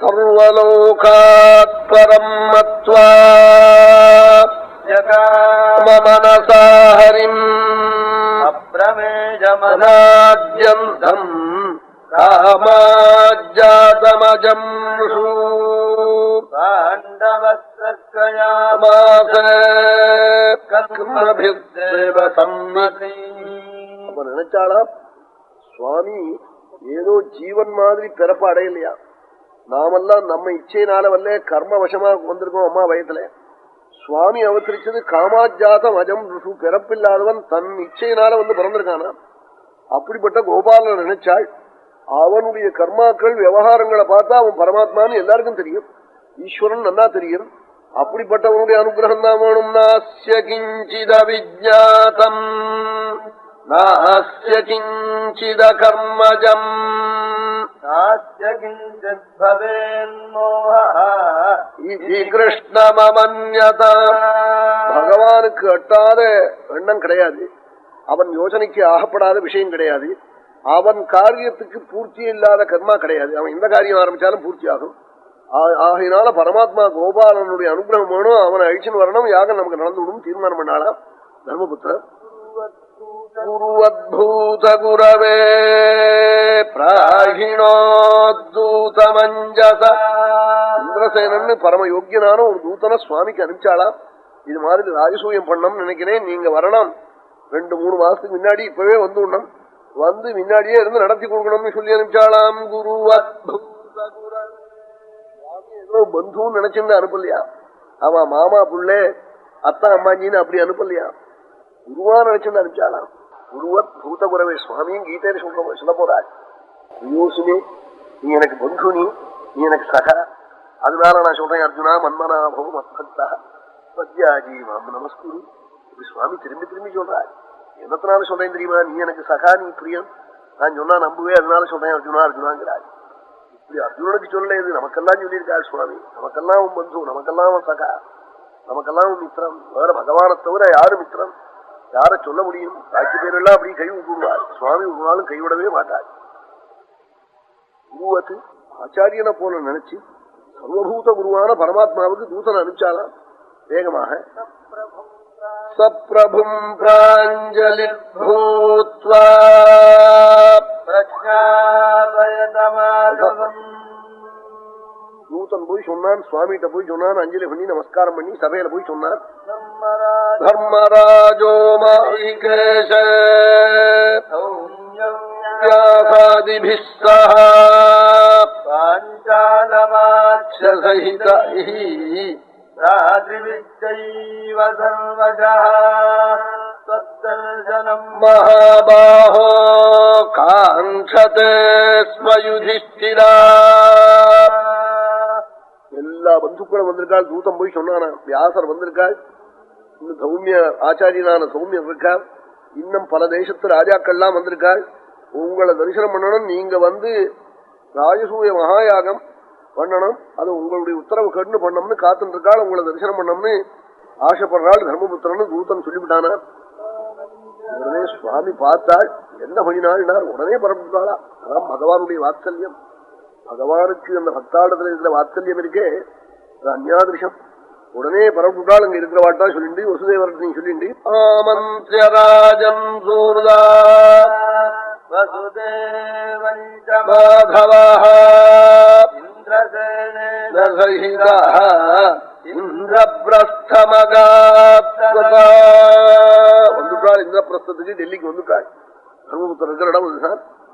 சர்வலோகாத் பரம் மத்வா மனசா ஹரிம் அப்ரமேஜமனாத்யந்தம் காமாஜாதமஜம் அப்ப நினைச்சாளா சுவாமி ஏதோ ஜீவன் மாதிரி பிறப்பு அடையலையா? நாமெல்லாம் நம்ம இச்சையினால வல்ல கர்ம வசமா வந்திருக்கோம் அம்மா வயத்துல. சுவாமி அவதரிச்சது காமாஜாதம் அஜம் ருஷு, பிறப்பில்லாதவன் தன் இச்சையினால வந்து பிறந்திருக்கானா? அப்படிப்பட்ட கோபாலன் நினைச்சாள். அவனுடைய கர்மாக்கள் விவகாரங்களை பார்த்தா அவன் பரமாத்மான்னு எல்லாருக்கும் தெரியும், ஈஸ்வரன் நல்லா தெரியும். அப்படிப்பட்டவனுடைய அனுகிரகம் தான் வேணும். நாஸ்ய கிஞ்சித விஜாதம் நாஸ்ய கிஞ்சித கர்மஜம் நாஸ்ய கிஞ்சித் பவேன்மோஹ கிருஷ்ணமமன்யதா. பகவானுக்கு எட்டாத எண்ணம் கிடையாது, அவன் யோசனைக்கு ஆகப்படாத விஷயம் கிடையாது, அவன் காரியத்துக்கு பூர்த்தி இல்லாத கர்மா கிடையாது. அவன் எந்த காரியம் ஆரம்பிச்சாலும் பூர்த்தி ஆகும். ஆகையினால பரமாத்மா கோபாலனுடைய அனுகிரகம் வேணும், அவனை அழிச்சுன்னு வரணும், யாகம் நமக்கு நடந்து விடும் தீர்மானம் பண்ணாளா தர்மபுத்திரர். குருவத்பூத குரவே பிராகிணோத்தூதமஞ்சச. இந்திரசேனன்னு பரம யோக்கியனான ஒரு தூதனை சுவாமிக்கு அனுப்பிச்சாளா. இது மாதிரி ராஜசூயம் பண்ணணும்னு நினைக்கிறேன், நீங்க வரணும். 2-3 மாசத்துக்கு முன்னாடி இப்பவே வந்து விடணும், வந்து முன்னாடியே இருந்து நடத்தி கொடுக்கணும்னு சொல்லி அனுப்பிச்சாளாம். குருவத்பூத குர ஏதோ பந்துன்னு நினைச்சிருந்து அனுப்பலையா, அவன் மாமா புள்ளே அத்தா அம்மாஞ்சின்னு அப்படி அனுப்பலையா, குருவா நினைச்சிருந்து அனுப்பிச்சாலாம். குருவத் பூத குரவே சுவாமியும் கீதையில சொல்ல போறாள். யோசுமே நீ எனக்கு பந்து, நீ எனக்கு சகா, அதனால நான் சொல்றேன் அர்ஜுனா மன்மனாபவ மத்பக்தா பத்யாஜி மாம் நமஸ்குரு. இப்படி சுவாமி திரும்பி திரும்பி சொல்றாள். என்னத்தினால சொல்றேன் தெரியுமா? நீ எனக்கு சகா, நீ பிரியம், நான் சொன்னா நம்புவே, அதனால சொல்றேன் அர்ஜுனா அர்ஜுனாங்கிறாள். இப்படி அர்ஜுனனுக்கு சொல்லல, இது நமக்கெல்லாம் சொல்லியிருக்காள் சுவாமி. நமக்கெல்லாம் உன் பந்து, நமக்கெல்லாம் உன் சகா, நமக்கெல்லாம் உன் மித்திரம். வேற பகவானை தவிர யாரு மித்திரம்? யார சொல்ல முடியும்? பாக்கி பேரெல்லாம் அப்படி கை விட்டுடுவார். சுவாமி ஒரு நாளும் கைவிடவே மாட்டார். குருவத்து ஆச்சாரியனை போல நினைச்சு சர்வபூத குருவான பரமாத்மாவுக்கு தூதனை அனுப்பிச்சாலாம் வேகமாக. சப்ரபும் பிராஞ்சலி பூத்வா தூதன் போய் சொன்னான், சுவாமிகிட்ட போய் சொன்னான், அஞ்சலி பண்ணி நமஸ்காரம் பண்ணி சபையில போய் சொன்னான். தர்மராஜோ மகாபாஹோ காங்க்ஷதே ஸ்ம யுதிஷ்டிரா. எல்லா பந்துக்களும் வந்திருக்காள். தூதம் போய் சொன்னானா, வியாசர் வந்திருக்காள், இன்னும் சௌமிய ஆச்சாரியனான சௌமியர் இருக்கார், இன்னும் பல தேசத்து ராஜாக்கள்லாம் வந்திருக்காள். உங்களை தரிசனம் பண்ணணும், நீங்க வந்து ராஜசூய மகாயாகம் பண்ணணும், அது உங்களுடைய உத்தரவு கண்ணு பண்ணணும்னு காத்துட்டு இருக்காள். உங்களை தரிசனம் பண்ணணும்னு ஆசைப்படுறாள் தர்மபுத்திரன்னு தூதன் சொல்லிவிட்டானா. உடனே சுவாமி பார்த்தாள், என்ன பண்ணினாள்? உடனே பரப்பிட்டாளா. அதான் பகவானுடைய வாத்சல்யம். பகவானுக்கு அந்த பக்தாடத்துல இருக்கிற வாத்சல்யம் இருக்கே, அது அந்யாதிருஷம். உடனே பரப்பிட்டாள். அங்க இருக்கிற வாட்டா சொல்லிண்டு வசுதேவரத்தையும் சொல்லிண்டு ஆமந்திரராஜம் சூர்தா வந்துட்டாள். இந்திரபிரஸ்தத்துக்கு டெல்லிக்கு வந்துட்டாள். தர்மபுத்திரர் இருக்கிற இடம் அதுதான்.